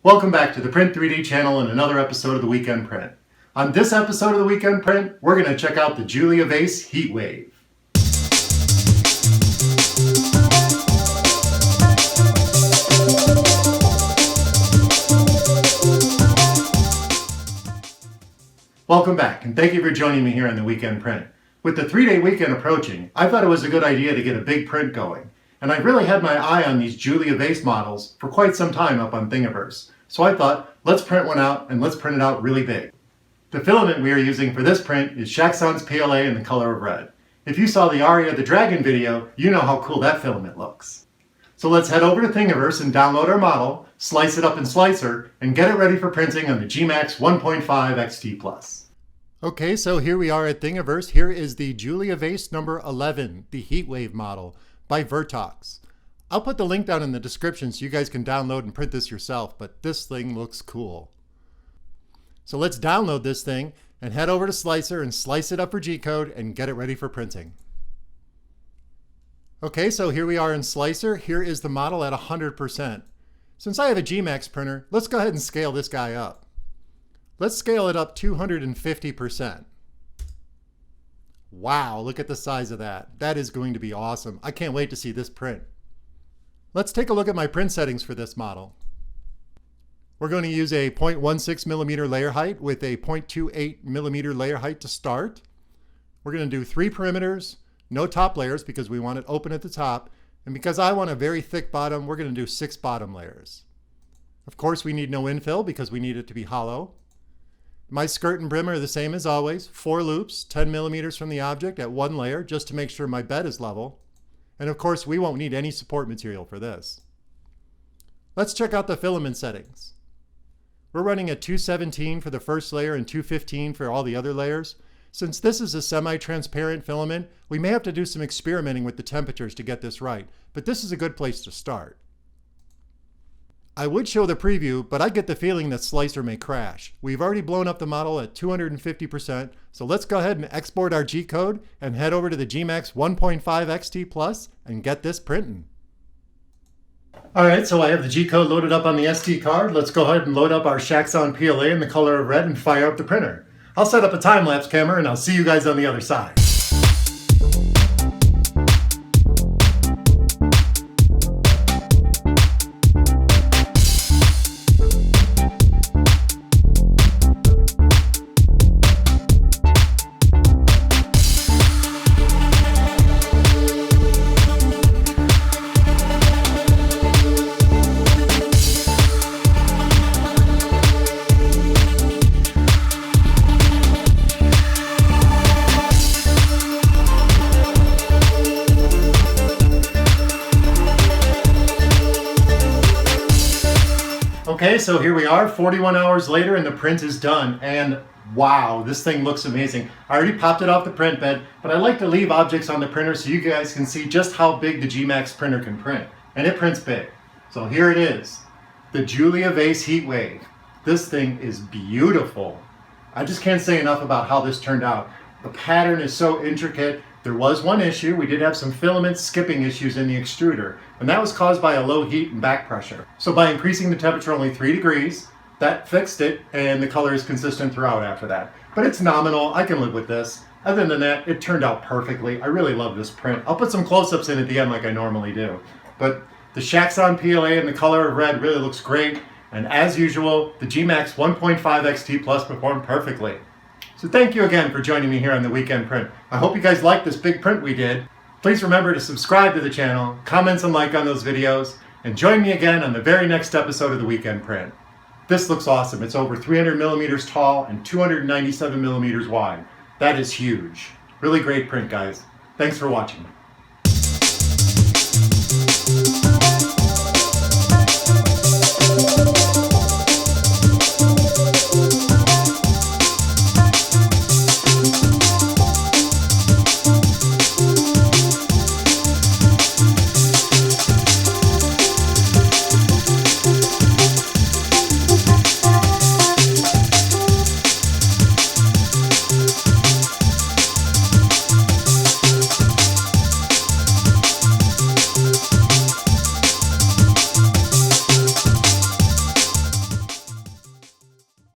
Welcome back to the Print 3D channel and another episode of the Weekend Print. On this episode of the Weekend Print, we're going to check out the Julia Vase Heatwave. Welcome back, and thank you for joining me here on the Weekend Print. With the 3-day weekend approaching, I thought it was a good idea to get a big print going. And I've really had my eye on these Julia Vase models for quite some time up on Thingiverse. So I thought, let's print one out and let's print it out really big. The filament we are using for this print is Shaxon's PLA in the color of red. If you saw the Aria the Dragon video, you know how cool that filament looks. So let's head over to Thingiverse and download our model, slice it up in Slicer, and get it ready for printing on the gMax 1.5 XT+. Okay, so here we are at Thingiverse. Here is the Julia Vase number 11, the Heatwave model by Virtox. I'll put the link down in the description so you guys can download and print this yourself, but this thing looks cool. So let's download this thing and head over to Slicer and slice it up for G-code and get it ready for printing. Okay, so here we are in Slicer. Here is the model at 100%. Since I have a gMax printer, let's go ahead and scale this guy up. Let's scale it up 250%. Wow, look at the size of that. That is going to be awesome. I can't wait to see this print. Let's take a look at my print settings for this model. We're going to use a 0.16 millimeter layer height with a 0.28 millimeter layer height to start. We're going to do 3 perimeters, no top layers because we want it open at the top. And because I want a very thick bottom, we're going to do 6 bottom layers. Of course, we need no infill because we need it to be hollow. My skirt and brim are the same as always, 4 loops, 10 millimeters from the object at 1 layer, just to make sure my bed is level. And of course, we won't need any support material for this. Let's check out the filament settings. We're running at 217 for the first layer and 215 for all the other layers. Since this is a semi-transparent filament, we may have to do some experimenting with the temperatures to get this right, but this is a good place to start. I would show the preview, but I get the feeling that Slicer may crash. We've already blown up the model at 250%, so let's go ahead and export our G-code and head over to the gMax 1.5 XT+ and get this printing. Alright, so I have the G-code loaded up on the SD card. Let's go ahead and load up our Shaxon PLA in the color of red and fire up the printer. I'll set up a time-lapse camera and I'll see you guys on the other side. Okay, so here we are 41 hours later and the print is done, and wow, this thing looks amazing. I already popped it off the print bed, but I like to leave objects on the printer so you guys can see just how big the gMax printer can print, and it prints big. So here it is, the Julia Vase Heatwave. This thing is beautiful. I just can't say enough about how this turned out. The pattern is so intricate. There was one issue. We did have some filament skipping issues in the extruder, and that was caused by a low heat and back pressure. So by increasing the temperature only 3 degrees, that fixed it, and the color is consistent throughout after that. But it's nominal. I can live with this. Other than that, it turned out perfectly. I really love this print. I'll put some close-ups in at the end like I normally do. But the Shaxon PLA in the color of red really looks great, and as usual, the gMax 1.5 XT+ performed perfectly. So thank you again for joining me here on the Weekend Print. I hope you guys liked this big print we did. Please remember to subscribe to the channel, comment and like on those videos, and join me again on the very next episode of the Weekend Print. This looks awesome. It's over 300 millimeters tall and 297 millimeters wide. That is huge. Really great print, guys. Thanks for watching.